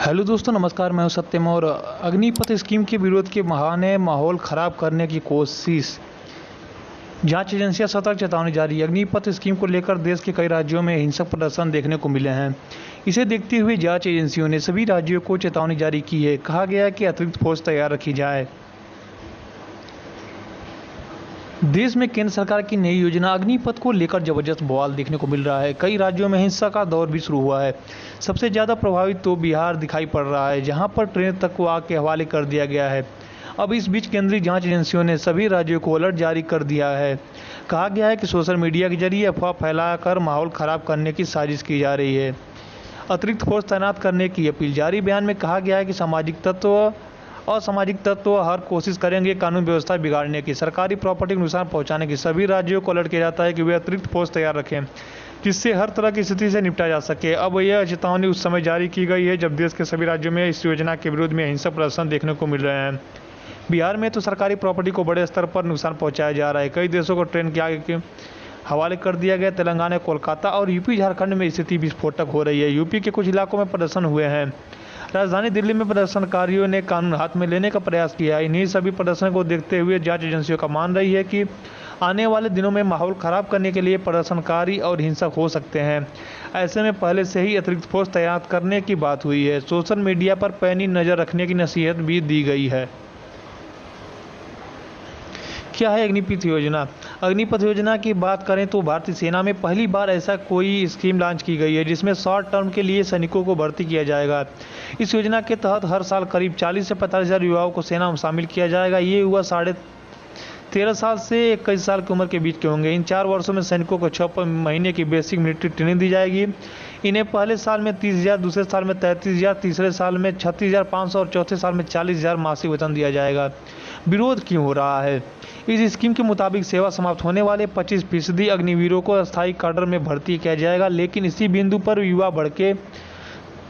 Hello दोस्तों, नमस्कार। मैं हूं सत्यम और अग्निपथ स्कीम के विरोध के बहाने माहौल खराब करने की कोशिश। जांच एजेंसियां सतर्क, चेतावनी जारी। अग्निपथ स्कीम को लेकर देश के कई राज्यों में हिंसक प्रदर्शन देखने को मिले हैं। इसे देखते हुए जांच एजेंसियों ने सभी राज्यों को चेतावनी जारी की है। कहा गया है कि अतिरिक्त फोर्स तैयार रखी जाए। देश में केंद्र सरकार की नई योजना अग्निपथ को लेकर जबरदस्त बवाल देखने को मिल रहा है। कई राज्यों में हिंसा का दौर भी शुरू हुआ है। सबसे ज़्यादा प्रभावित तो बिहार दिखाई पड़ रहा है, जहां पर ट्रेन तक को आग के हवाले कर दिया गया है। अब इस बीच केंद्रीय जांच एजेंसियों ने सभी राज्यों को अलर्ट जारी कर दिया है। कहा गया है कि सोशल मीडिया के जरिए अफवाह फैलाकर माहौल खराब करने की साजिश की जा रही है। अतिरिक्त फोर्स तैनात करने की अपील। जारी बयान में कहा गया है कि असामाजिक तत्व हर कोशिश करेंगे कानून व्यवस्था बिगाड़ने की, सरकारी प्रॉपर्टी को नुकसान पहुंचाने की। सभी राज्यों को अलर्ट किया जाता है कि वे अतिरिक्त फोर्स तैयार रखें, जिससे हर तरह की स्थिति से निपटा जा सके। अब यह चेतावनी उस समय जारी की गई है जब देश के सभी राज्यों में इस योजना के विरोध में हिंसक प्रदर्शन देखने को मिल रहे हैं। बिहार में तो सरकारी प्रॉपर्टी को बड़े स्तर पर नुकसान पहुंचाया जा रहा है। कई देशों को ट्रेन के आगे के हवाले कर दिया गया। तेलंगाना, कोलकाता और यूपी, झारखंड में स्थिति विस्फोटक हो रही है। यूपी के कुछ इलाकों में प्रदर्शन हुए हैं। राजधानी दिल्ली में प्रदर्शनकारियों ने कानून हाथ में लेने का प्रयास किया है। इन्हीं सभी प्रदर्शन को देखते हुए जांच एजेंसियों का मान रही है कि आने वाले दिनों में माहौल खराब करने के लिए प्रदर्शनकारी और हिंसक हो सकते हैं। ऐसे में पहले से ही अतिरिक्त फोर्स तैनात करने की बात हुई है। सोशल मीडिया पर पैनी नज़र रखने की नसीहत भी दी गई है। क्या है अग्निपथ योजना? अग्निपथ योजना की बात करें तो भारतीय सेना में पहली बार ऐसा कोई स्कीम लॉन्च की गई है जिसमें शॉर्ट टर्म के लिए सैनिकों को भर्ती किया जाएगा। इस योजना के तहत हर साल करीब 40 से 45 हज़ार युवाओं को सेना में शामिल किया जाएगा। ये युवा 13.5 साल से 21 साल की उम्र के बीच के होंगे। इन 4 वर्षों में सैनिकों को 6 महीने की बेसिक मिलिट्री ट्रेनिंग दी जाएगी। इन्हें पहले साल में 30,000, दूसरे साल में 33,000, तीसरे साल में 36,500 और चौथे साल में 40,000 मासिक वेतन दिया जाएगा। विरोध क्यों हो रहा है? इस स्कीम के मुताबिक सेवा समाप्त होने वाले 25% अग्निवीरों को अस्थायी काडर में भर्ती किया जाएगा, लेकिन इसी बिंदु पर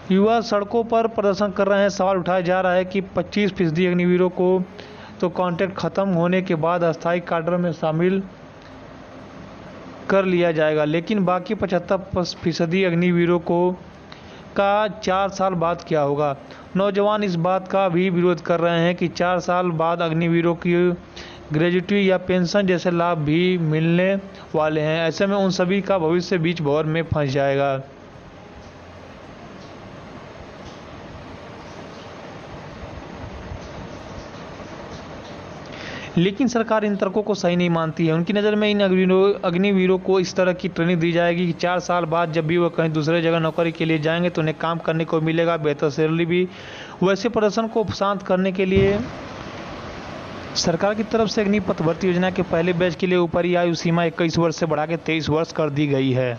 युवा सड़कों पर प्रदर्शन कर रहे हैं। सवाल उठाया जा रहा है कि 25% अग्निवीरों को तो कॉन्ट्रैक्ट खत्म होने के बाद अस्थायी काडर में शामिल कर लिया जाएगा, लेकिन बाकी 75% अग्निवीरों का 4 साल बाद क्या होगा? नौजवान इस बात का भी विरोध कर रहे हैं कि 4 साल बाद अग्निवीरों की ग्रेजुटी या पेंशन जैसे लाभ भी मिलने वाले हैं। ऐसे में उन सभी का भविष्य बीच भंवर में फंस जाएगा। लेकिन सरकार इन तर्कों को सही नहीं मानती है। उनकी नज़र में इन अग्निवीरों को इस तरह की ट्रेनिंग दी जाएगी कि 4 साल बाद जब भी वो कहीं दूसरे जगह नौकरी के लिए जाएंगे तो उन्हें काम करने को मिलेगा, बेहतर सैलरी भी। वैसे प्रदर्शन को शांत करने के लिए सरकार की तरफ से अग्निपथ भर्ती योजना के पहले बैच के लिए ऊपरी आयु सीमा 21 वर्ष से बढ़ा के 23 वर्ष कर दी गई है।